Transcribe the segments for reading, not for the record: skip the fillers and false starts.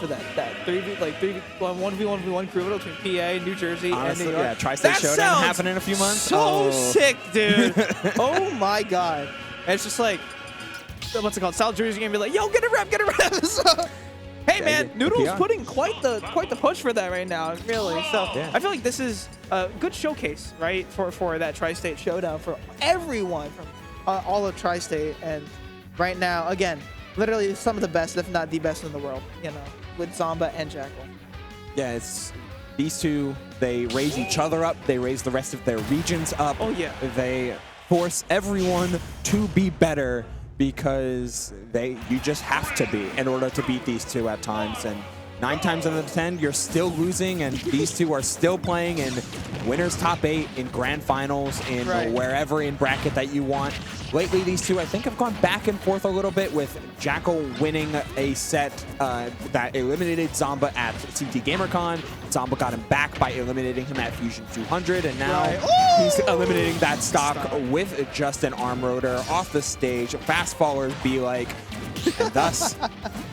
for that 1v1v1 crew between PA, New Jersey, Honestly, and New York. yeah, Tri-State Showdown happening in a few months. So sick, dude. Oh my god. And it's just like, what's it called? South Jersey gonna be like, yo, get a rep, get a rep. So, hey man, Noodle's putting quite the push for that right now, really. So I feel like this is a good showcase, right, for that Tri-State Showdown for everyone from all of Tri-State. And right now, again, literally some of the best, if not the best in the world, you know, with Zomba and Jakal. Yeah, it's these two. They raise each other up. They raise the rest of their regions up. Oh yeah. They force everyone to be better because you just have to be in order to beat these two at times. And 9 times out of 10, you're still losing, and these two are still playing in winners top 8, in grand finals, in wherever in bracket that you want. Lately, these two, I think, have gone back and forth a little bit, with Jakal winning a set that eliminated Zomba at CT GamerCon. Zomba got him back by eliminating him at Fusion 200, and now he's eliminating that stock with just an arm rotor off the stage. Fast followers be like, and thus,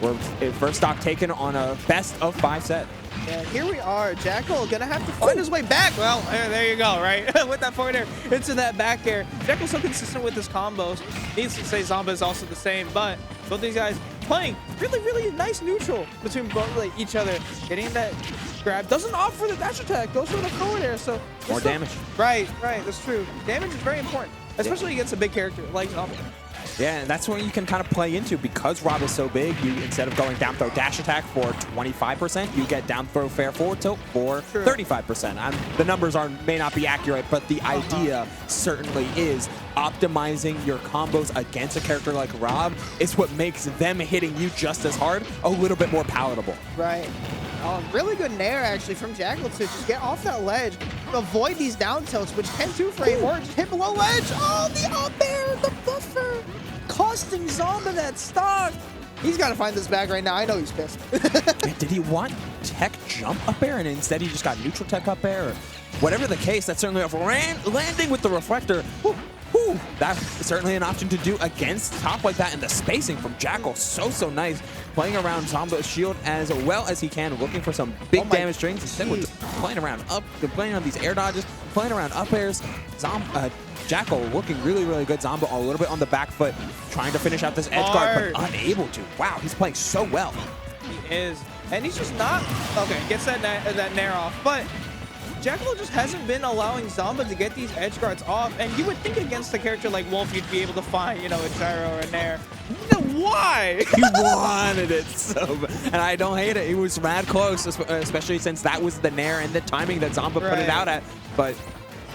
we're first stock taken on a best of 5 set. Yeah, here we are. Jakal gonna have to find his way back. Well, there you go, right? With that forward air into that back air. Jakal's so consistent with his combos. Needs to say Zomba is also the same, but both these guys playing really, really nice neutral between both each other. Getting that grab, doesn't opt for the dash attack, goes for the forward air. So more damage. Right, that's true. Damage is very important, especially against a big character like Zomba. Yeah, and that's what you can kind of play into, because R.O.B is so big. You, instead of going down throw dash attack for 25%, you get down throw fair forward tilt for 35%. The numbers may not be accurate, but the idea certainly is optimizing your combos against a character like R.O.B is what makes them hitting you just as hard a little bit more palatable. Right. Really good nair, actually, from Jakal to just get off that ledge, avoid these down tilts, which can 2-frame, or just hit below ledge. Oh, the up air, the buffer, costing Zomba that stock. He's got to find this bag right now. I know he's pissed. Did he want tech jump up air, and instead he just got neutral tech up air? Or whatever the case, that's certainly landing with the reflector. That's certainly an option to do against top like that, and the spacing from Jakal, so nice. Playing around Zomba's shield as well as he can, looking for some big damage strings. Instead, we're just playing around playing on these air dodges, playing around up airs. Jakal looking really good. Zomba a little bit on the back foot, trying to finish out this edge guard, but unable to. Wow, he's playing so well. He is, and he's just not gets that nair off, but Jakal just hasn't been allowing Zomba to get these edge guards off, and you would think against a character like Wolf you'd be able to find, you know, a gyro or a nair. Why? He wanted it so bad, and I don't hate it. He was mad close, especially since that was the nair and the timing that Zomba put it out at, but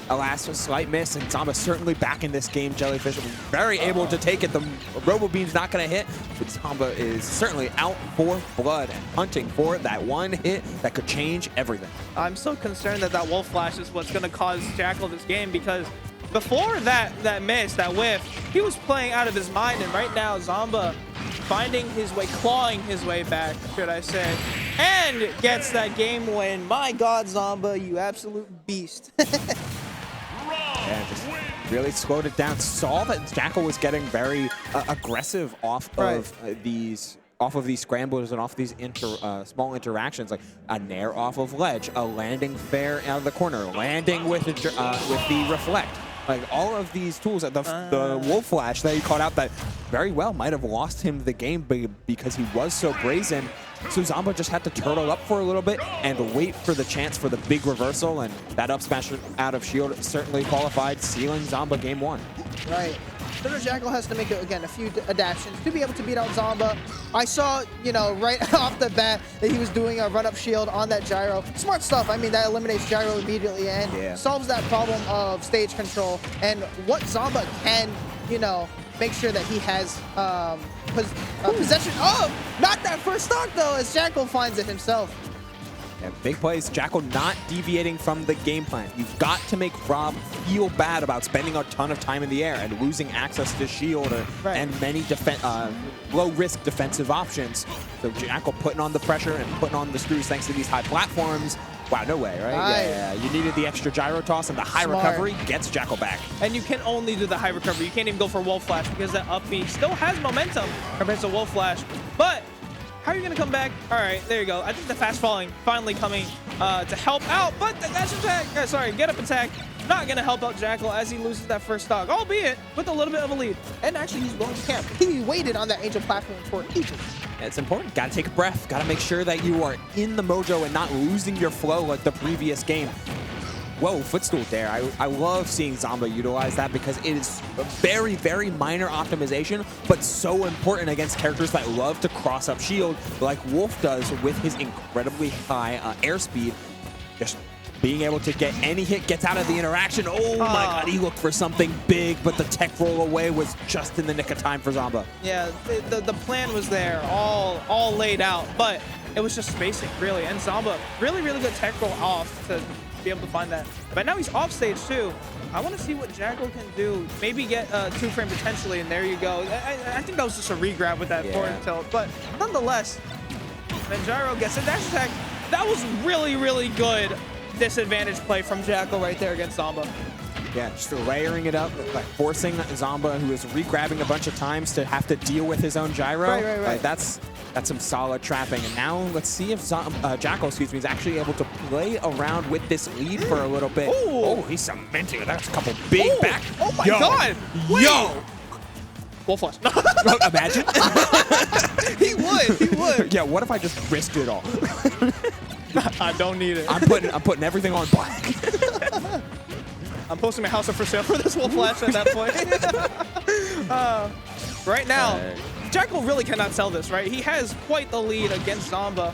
alas, a slight miss, and Zomba certainly back in this game. Jellyfish was very able to take it. The Robo Beam's not going to hit, but Zomba is certainly out for blood and hunting for that one hit that could change everything. I'm so concerned that Wolf Flash is what's going to cause Jakal this game, because before that miss, that whiff, he was playing out of his mind, and right now Zomba finding his way, clawing his way back, should I say, and gets that game win. My God, Zomba, you absolute beast. Yeah, just really slowed it down. Saw that Jakal was getting very aggressive off of these scramblers and off these small interactions, like a nair off of ledge, a landing fair out of the corner, landing with the reflect. Like all of these tools, the Wolf Flash that he caught out that very well might have lost him the game because he was so brazen. So Zomba just had to turtle up for a little bit and wait for the chance for the big reversal, and that up smash out of shield certainly qualified, sealing Zomba game 1. Right. So Jakal has to make, again, a few adaptations to be able to beat out Zomba. I saw, you know, right off the bat that he was doing a run-up shield on that gyro. Smart stuff. I mean, that eliminates gyro immediately and solves that problem of stage control. And what Zomba can, you know, make sure that he has possession. Oh, not that first stock, though, as Jakal finds it himself. Yeah, big plays. Jakal not deviating from the game plan. You've got to make R.O.B feel bad about spending a ton of time in the air and losing access to shield and many low-risk defensive options. So Jakal putting on the pressure and putting on the screws thanks to these high platforms. Wow, no way, right? Yeah, you needed the extra gyro toss, and the high recovery gets Jakal back. And you can only do the high recovery. You can't even go for Wolf Flash because that up B still has momentum compared to Wolf Flash. But How are you gonna come back? All right, there you go. I think the fast falling finally coming to help out, but the dash attack, sorry, get up attack, not gonna help out Jakal as he loses that first stock, albeit with a little bit of a lead. And actually, he's willing to camp. He waited on that Angel platform for ages. It's important. Got to take a breath. Got to make sure that you are in the mojo and not losing your flow like the previous game. Whoa, footstool there. I love seeing Zomba utilize that because it is a very, very minor optimization, but so important against characters that love to cross up shield like Wolf does with his incredibly high airspeed. Just being able to get any hit, gets out of the interaction. Oh my God, he looked for something big, but the tech roll away was just in the nick of time for Zomba. Yeah, the plan was there, all laid out, but it was just spacing, really. And Zomba, really, really good tech roll off to be able to find that. But now he's off stage too. I want to see what Jakal can do. Maybe get 2-frame potentially, and there you go. I think that was just a regrab with that forward tilt. But nonetheless, when Gyro gets a dash attack, that was really, really good disadvantage play from Jakal right there against Zomba. Yeah, just layering it up, like forcing Zomba, who is re-grabbing a bunch of times, to have to deal with his own gyro. Right. Like, that's some solid trapping. And now let's see if Jakal, is actually able to play around with this lead for a little bit. Ooh. Oh, he's cementing it. That's a couple big back. Oh my God! Wait. Yo! Wolf flush. Imagine. He would. Yeah, what if I just risked it all? I don't need it. I'm putting everything on black. I'm posting my house up for sale for this Wolf flash at that point. Right now, Jakal really cannot sell this, right? He has quite the lead against Zomba.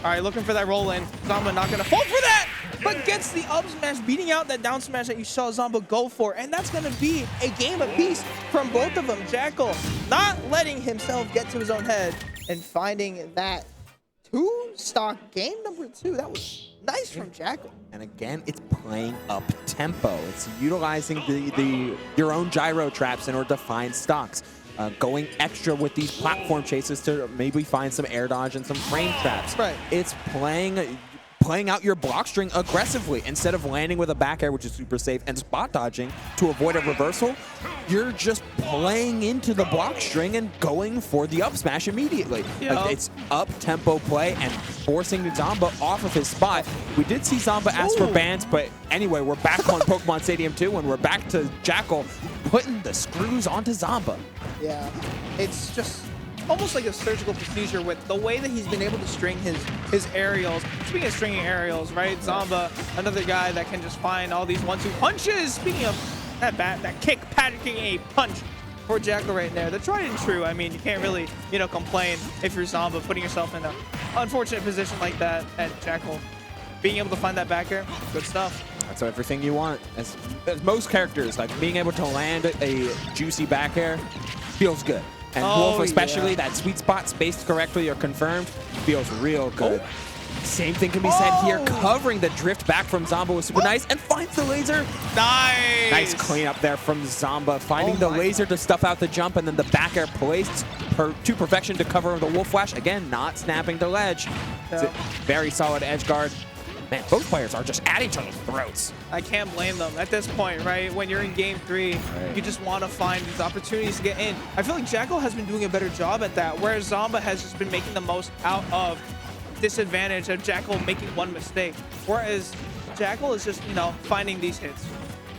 All right, looking for that roll in. Zomba not gonna fall for that, but gets the up smash, beating out that down smash that you saw Zomba go for. And that's gonna be a game apiece from both of them. Jakal not letting himself get to his own head and finding that 2-stock game number 2. That was nice from Jakal. And again, it's playing up tempo. It's utilizing your own gyro traps in order to find stocks. Going extra with these platform chases to maybe find some air dodge and some frame traps. Right. It's playing out your block string aggressively. Instead of landing with a back air, which is super safe, and spot dodging to avoid a reversal, you're just playing into the block string and going for the up smash immediately. Yeah. Like, it's up-tempo play and forcing Zomba off of his spot. We did see Zomba ask for bans, but anyway, we're back on Pokemon Stadium 2, and we're back to Jakal putting the screws onto Zomba. Yeah, it's just almost like a surgical procedure with the way that he's been able to string his aerials. Speaking of stringing aerials, right? Zomba, another guy that can just find all these 1-2 punches. Speaking of that kick, packing a punch for Jakal right there. The tried and true. I mean, you can't really, complain if you're Zomba putting yourself in an unfortunate position like that. And Jakal being able to find that back air, good stuff. That's everything you want. As most characters, like being able to land a juicy back air feels good. And Wolf especially, that sweet spot spaced correctly or confirmed feels real good. Same thing can be said here. Covering the drift back from Zomba was super nice and finds the laser. Nice. Nice cleanup there from Zomba. Finding the laser to stuff out the jump and then the back air placed to perfection to cover the Wolf Flash. Again, not snapping the ledge. It's a very solid edge guard. Man, both players are just at each other's throats. I can't blame them at this point, right? When you're in game 3, you just want to find these opportunities to get in. I feel like Jakal has been doing a better job at that, whereas Zomba has just been making the most out of disadvantage of Jakal making one mistake. Whereas Jakal is just, finding these hits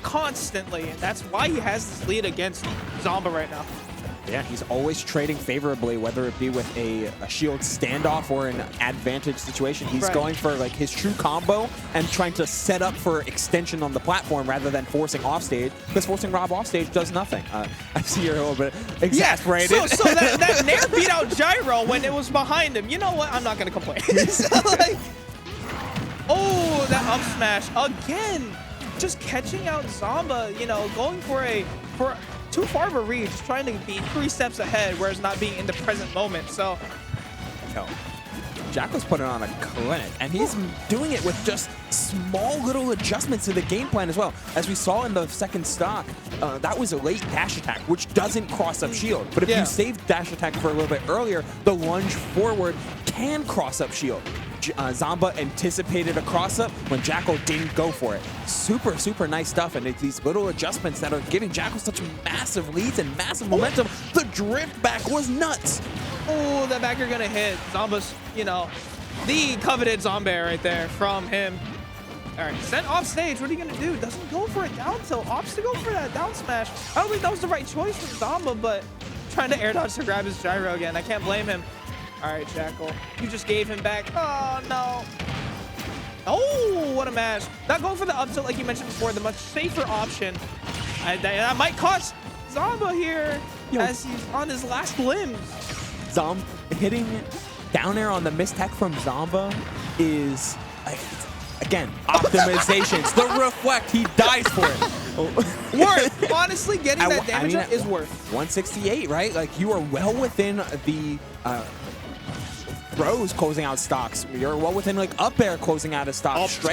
constantly, and that's why he has this lead against Zomba right now. Yeah, he's always trading favorably, whether it be with a shield standoff or an advantage situation. He's going for like his true combo and trying to set up for extension on the platform rather than forcing offstage, because forcing R.O.B offstage does nothing. I see you're a little bit exasperated. Yeah, so that Nair beat out Gyro when it was behind him. You know what? I'm not going to complain. Oh, that up smash again. Just catching out Zomba, going for too far of a reach, trying to be 3 steps ahead, whereas not being in the present moment. So, Jakal's putting on a clinic, and he's doing it with just small little adjustments to the game plan as well. As we saw in the second stock, that was a late dash attack, which doesn't cross up shield. But if you save dash attack for a little bit earlier, the lunge forward can cross up shield. Zomba anticipated a cross-up when Jakal didn't go for it. Super, super nice stuff, and it's these little adjustments that are giving Jakal such massive leads and massive momentum. The drift back was nuts. Oh, that back air gonna hit. Zomba's, you know, the coveted Zomba right there from him. All right, sent off stage. What are you gonna do? Doesn't go for a down tilt. Opts to go for that down smash. I don't think that was the right choice from Zomba, but trying to air dodge to grab his gyro again. I can't blame him. All right, Jakal, you just gave him back. Oh no. Oh, what a mash. Not going for the up tilt like you mentioned before, the much safer option. That might cost Zomba here as he's on his last limbs. Hitting down air on the mistech from Zomba is, again, optimizations. The reflect, he dies for it. Worth. Honestly, getting that damage up is worth. 168, right? Like, you are well within the throws closing out stocks. You're well within like up air closing out of stocks.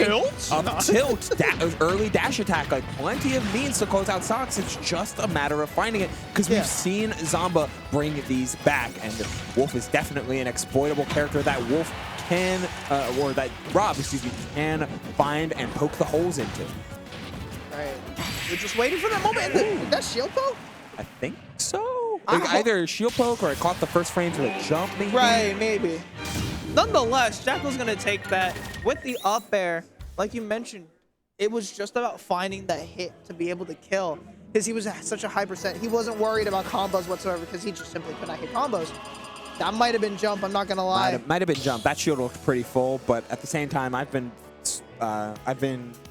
Up tilt, early dash attack, like plenty of means to close out stocks. It's just a matter of finding it because we've seen Zomba bring these back, and Wolf is definitely an exploitable character that Wolf can, or that R.O.B, excuse me, can find and poke the holes into. All right, we're just waiting for that moment. Did that shield poke? I think so. Like either shield poke or it caught the first frame to the jump, maybe. Right, maybe. Nonetheless, Jakal's gonna take that with the up air. Like you mentioned, it was just about finding that hit to be able to kill. Because he was at such a high percent. He wasn't worried about combos whatsoever because he just simply could not hit combos. That might have been jump, I'm not gonna lie. Might have been jump. That shield looked pretty full, but at the same time, I've been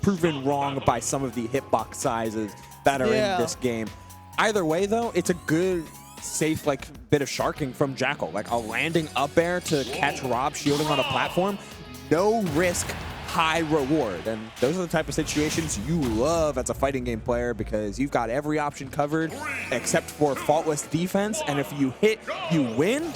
proven wrong by some of the hitbox sizes that are in this game. Either way, though, it's a good, safe like bit of sharking from Jakal. Like a landing up air to catch R.O.B shielding on a platform. No risk, high reward. And those are the type of situations you love as a fighting game player because you've got every option covered except for faultless defense. And if you hit, you win.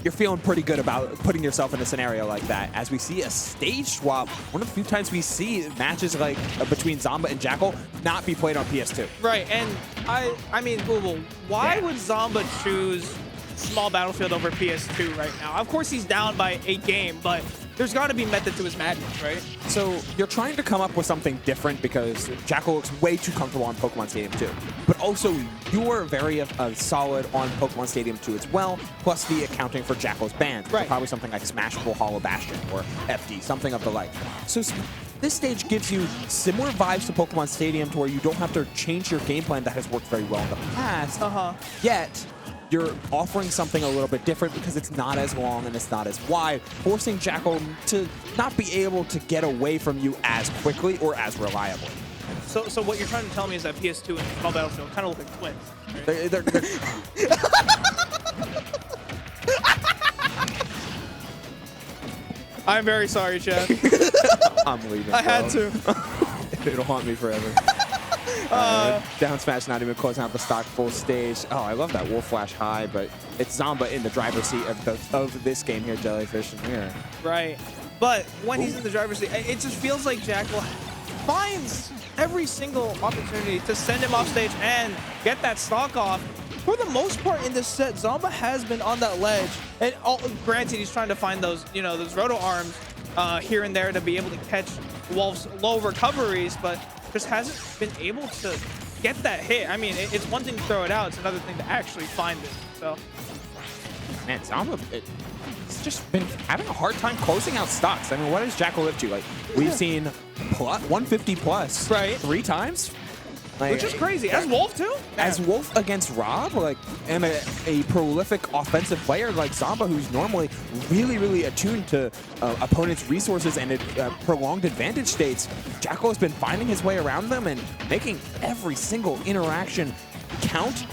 You're feeling pretty good about putting yourself in a scenario like that. As we see a stage swap, one of the few times we see matches like between Zomba and Jakal not be played on PS2. Right, and I mean, Google, why would Zomba choose small battlefield over PS2 right now? Of course, he's down by a game, but there's got to be method to his madness, right? So you're trying to come up with something different because Jakal looks way too comfortable on Pokemon Stadium 2. But also, you're very solid on Pokemon Stadium 2 as well, plus the accounting for Jakal's bans. Right. Probably something like Smashable Hollow Bastion or FD, something of the like. So this stage gives you similar vibes to Pokemon Stadium to where you don't have to change your game plan that has worked very well in the past, yet you're offering something a little bit different because it's not as long and it's not as wide, forcing Jakal to not be able to get away from you as quickly or as reliably. So what you're trying to tell me is that PS2 and Small Battlefield kind of look like twins. Right? I'm very sorry, Chad. I'm leaving. I had to. It'll haunt me forever. Down smash not even closing out the stock full stage. Oh, I love that Wolf Flash high, but it's Zomba in the driver's seat of this game here, Jellyfish. Here. Right. But when he's in the driver's seat, it just feels like Jakal finds every single opportunity to send him off stage and get that stock off. For the most part in this set, Zomba has been on that ledge. And granted, he's trying to find those, you know, those roto arms here and there to be able to catch Wolf's low recoveries, but just hasn't been able to get that hit. I mean, it's one thing to throw it out, it's another thing to actually find it. So, man, Zomba, it's just been having a hard time closing out stocks. I mean, what does Jakal live to? Like, we've seen 150 plus 3 times. Like, which is crazy. As Wolf, too? As Wolf against R.O.B, like, and a prolific offensive player like Zomba, who's normally really, really attuned to opponents' resources and prolonged advantage states, Jakal has been finding his way around them and making every single interaction count,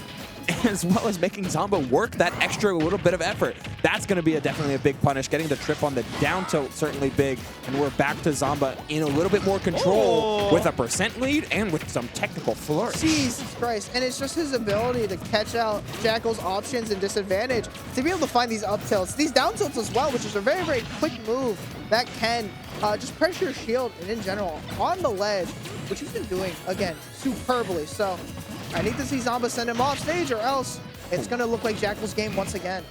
as well as making Zomba work that extra little bit of effort. That's going to be definitely a big punish. Getting the trip on the down tilt, certainly big. And we're back to Zomba in a little bit more control with a percent lead and with some technical flourish. Jesus Christ. And it's just his ability to catch out Jakal's options and disadvantage to be able to find these up tilts, these down tilts as well, which is a very, very quick move that can just pressure your shield and in general on the ledge, which he's been doing, again, superbly. So I need to see Zomba send him off stage or else it's going to look like Jakal's game once again.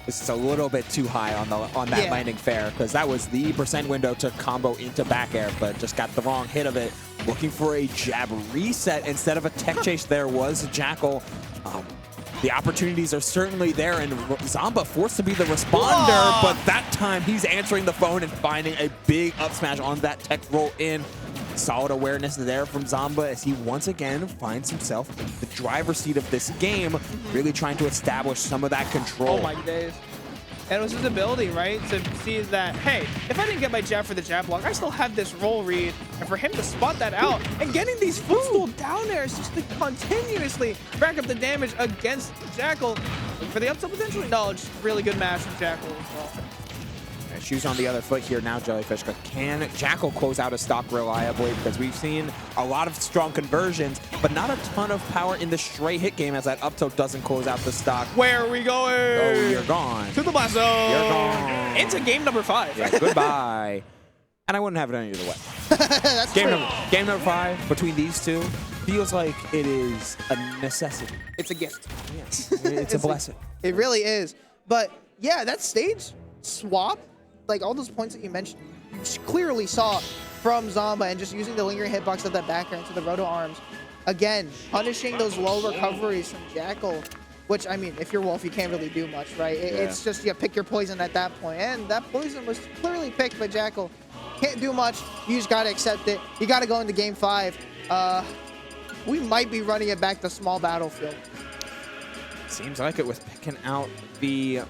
This is a little bit too high on that landing fair because that was the percent window to combo into back air, but just got the wrong hit of it. Looking for a jab reset instead of a tech chase there was Jakal. The opportunities are certainly there, and Zomba forced to be the responder, but that time he's answering the phone and finding a big up smash on that tech roll in. Solid awareness there from Zomba as he once again finds himself in the driver's seat of this game, really trying to establish some of that control. Oh my days. And it was his ability, right, to see that, hey, if I didn't get my jab for the jab block, I still have this roll read. And for him to spot that out and getting these footstool down there is just to continuously rack up the damage against Jakal. For the upset potentially, no, just really good match from Jakal as well. Shoes on the other foot here now, Jellyfish. But can Jakal close out a stock reliably? Because we've seen a lot of strong conversions, but not a ton of power in the straight hit game as that up tilt doesn't close out the stock. Where are we going? Oh, you're gone. To the blast zone. You're gone. Into game number 5. Yeah, goodbye. And I wouldn't have it any other way. That's game number 5 between these two feels like it is a necessity. It's a gift. Yes, it's a blessing. It really is. But yeah, that stage swap, like all those points that you mentioned, you clearly saw from Zomba, and just using the lingering hitbox of that back air into the roto arms. Again, punishing those low recoveries from Jakal, which, I mean, if you're Wolf, you can't really do much, right? It's just, you pick your poison at that point. And that poison was clearly picked by Jakal. Can't do much. You just got to accept it. You got to go into game 5. We might be running it back to small battlefield. Seems like it was picking out the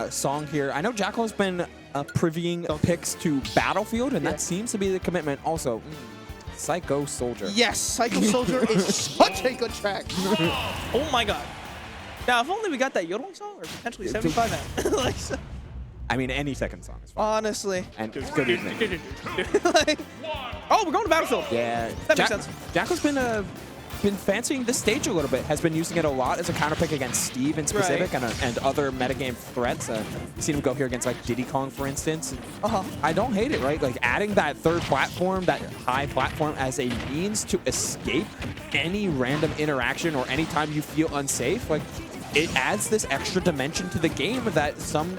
song here. I know Jakal's been previewing picks to Battlefield, and that seems to be the commitment. Also, Psycho Soldier. Yes, Psycho Soldier is such a good track. Oh my god. Now, if only we got that yodeling song, or potentially 75 now. Like, so. I mean, any second song is fine. Honestly. And good evening. Like, oh, we're going to Battlefield. Yeah. That makes sense. Jakal's been fancying this stage a little bit, has been using it a lot as a counter pick against Steve in specific, and other metagame threats. You've seen him go here against like Diddy Kong, for instance. I don't hate it, right? Like adding that third platform, that high platform, as a means to escape any random interaction or anytime you feel unsafe. Like, it adds this extra dimension to the game that some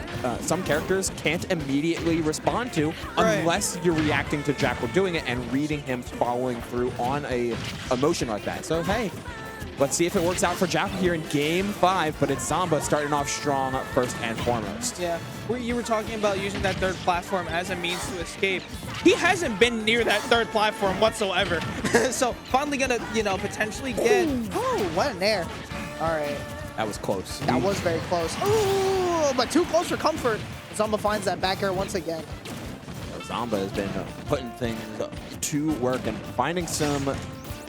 characters can't immediately respond to unless you're reacting to Jakal doing it and reading him following through on a emotion like that. So hey, let's see if it works out for Jakal here in game 5, but it's Zomba starting off strong first and foremost. Yeah, you were talking about using that third platform as a means to escape. He hasn't been near that third platform whatsoever. So finally gonna, potentially get, oh, what an air. All right. That was close. That was very close. Ooh, but too close for comfort. Zomba finds that back air once again. Zomba has been putting things to work and finding some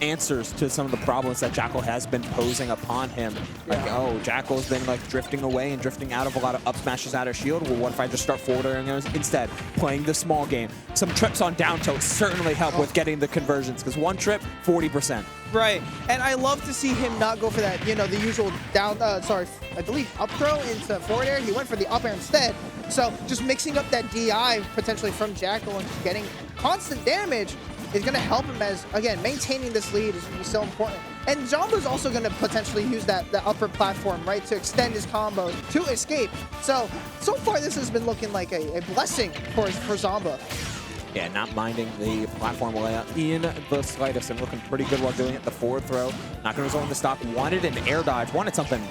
answers to some of the problems that Jakal has been posing upon him. Like, oh, Jakal's been like drifting away and drifting out of a lot of up smashes out of shield. Well, what if I just start forwarding instead? Playing the small game. Some trips on down tilt certainly help with getting the conversions, because one trip, 40%. Right, and I love to see him not go for that, the usual down, I believe up throw into forward air. He went for the up air instead. So just mixing up that DI potentially from Jakal and just getting constant damage is going to help him, as, again, maintaining this lead is going to be so important. And Zomba's also going to potentially use that upper platform, right, to extend his combos, to escape. So far this has been looking like a blessing for Zomba. Yeah, not minding the platform layout in the slightest and looking pretty good while doing it. The forward throw, not going to result in the stock. Wanted an air dodge, wanted something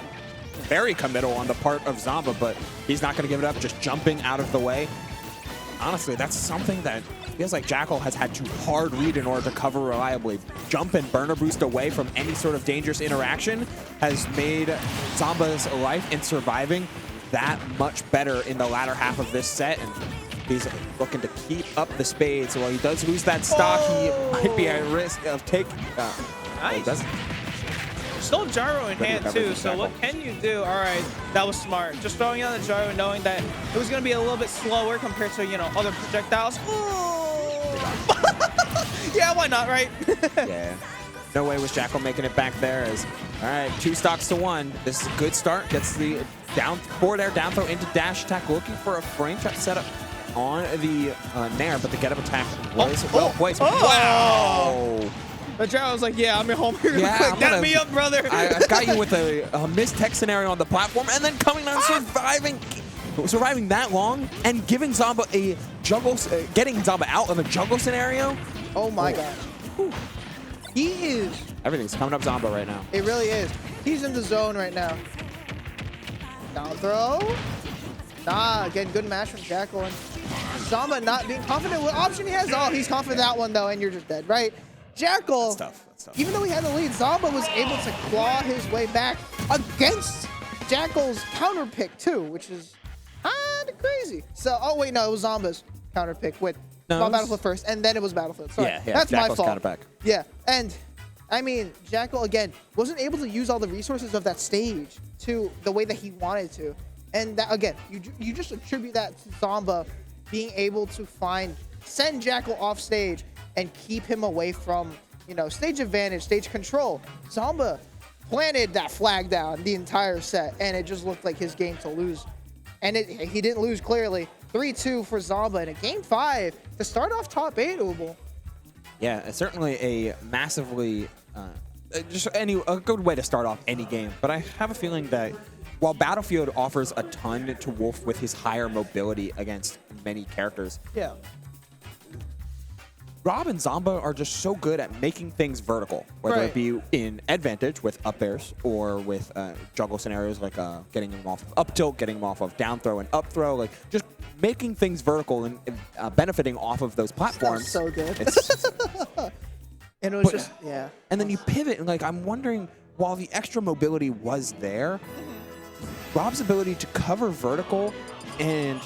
very committal on the part of Zomba, but he's not going to give it up, just jumping out of the way. Honestly, that's something that feels like Jakal has had to hard read in order to cover reliably. Jump and burner boost away from any sort of dangerous interaction has made Zomba's life in surviving that much better in the latter half of this set. And he's looking to keep up the spades. So while he does lose that stock, he might be at risk of taking. Nice. Still gyro in hand too, so what can you do? All right, that was smart. Just throwing on the gyro, knowing that it was going to be a little bit slower compared to, other projectiles. Yeah, why not, right? Yeah. No way was Jakal making it back there. All right, 2 stocks to 1. This is a good start. Gets the forward air down throw into dash attack, looking for a frame trap setup on the Nair, but the get up attack was well placed. Wow! The gyro was like, yeah, I'm your home here. Yeah, get me up, brother. I got you with a missed tech scenario on the platform, and then coming down, surviving that long, and giving Zomba a juggle, getting Zomba out of a juggle scenario. Oh my gosh. He is. Everything's coming up Zomba right now. It really is. He's in the zone right now. Down throw. Nah, again, good match from Jakal. And Zomba not being confident. What option he has? Oh, he's confident that one, though, and you're just dead, right? Jakal, That's tough. even though he had the lead, Zomba was able to claw his way back against Jakal's counter pick, too, which is kind of crazy. So, oh, wait, no, it was Zomba's counter pick with Battlefield first, and then it was Battlefield. Sorry, that's Jakal's my fault. Counter pick. Yeah, and I mean, Jakal, again, wasn't able to use all the resources of that stage to the way that he wanted to. And that, again, you just attribute that to Zomba being able to send Jakal off stage and keep him away from, you know, stage advantage, stage control. Zomba planted that flag down the entire set, and it just looked like his game to lose. And he didn't lose clearly. 3-2 for Zomba in a game 5 to start off top 8, Ubel. Yeah, it's certainly a massively, a good way to start off any game. But I have a feeling that while Battlefield offers a ton to Wolf with his higher mobility against many characters, Yeah. R.O.B and Zomba are just so good at making things vertical, whether it be in advantage with up airs or with juggle scenarios like getting him off of up tilt, getting him off of down throw and up throw, like just making things vertical and benefiting off of those platforms. So good. And it was yeah. And then you pivot, and like I'm wondering, while the extra mobility was there, R.O.B's ability to cover vertical and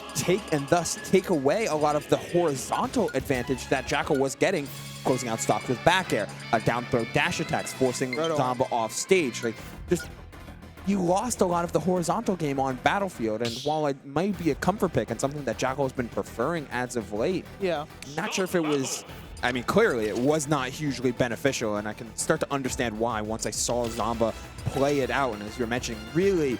thus take away a lot of the horizontal advantage that Jakal was getting, closing out stocks with back air, down throw dash attacks, forcing Zomba off stage. Like, just you lost a lot of the horizontal game on Battlefield, and while it might be a comfort pick and something that Jakal has been preferring as of late, yeah, I'm not sure if it was. I mean, clearly it was not hugely beneficial, and I can start to understand why once I saw Zomba play it out, and as you're mentioning, really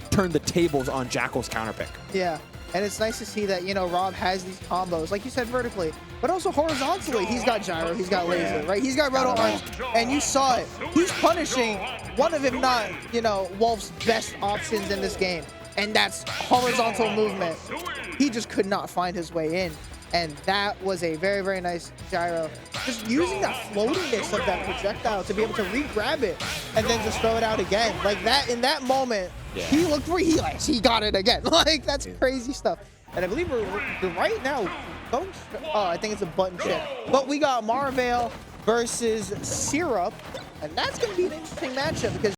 turned the tables on Jakal's counter pick. Yeah, and it's nice to see that, you know, R.O.B has these combos, like you said, vertically, but also horizontally. He's got gyro, he's got laser, right? He's got roto arms, and you saw it. He's punishing one of, if not, you know, Wolf's best options in this game, and that's horizontal movement. He just could not find his way in. And that was a very, very nice gyro. Just using that floatiness of that projectile to be able to re-grab it and then just throw it out again. Like that, in that moment, he looked where he got it again. Like, that's crazy stuff. And I believe we're right now, I think it's a button check. But we got Marvale versus Syrup, and that's going to be an interesting matchup because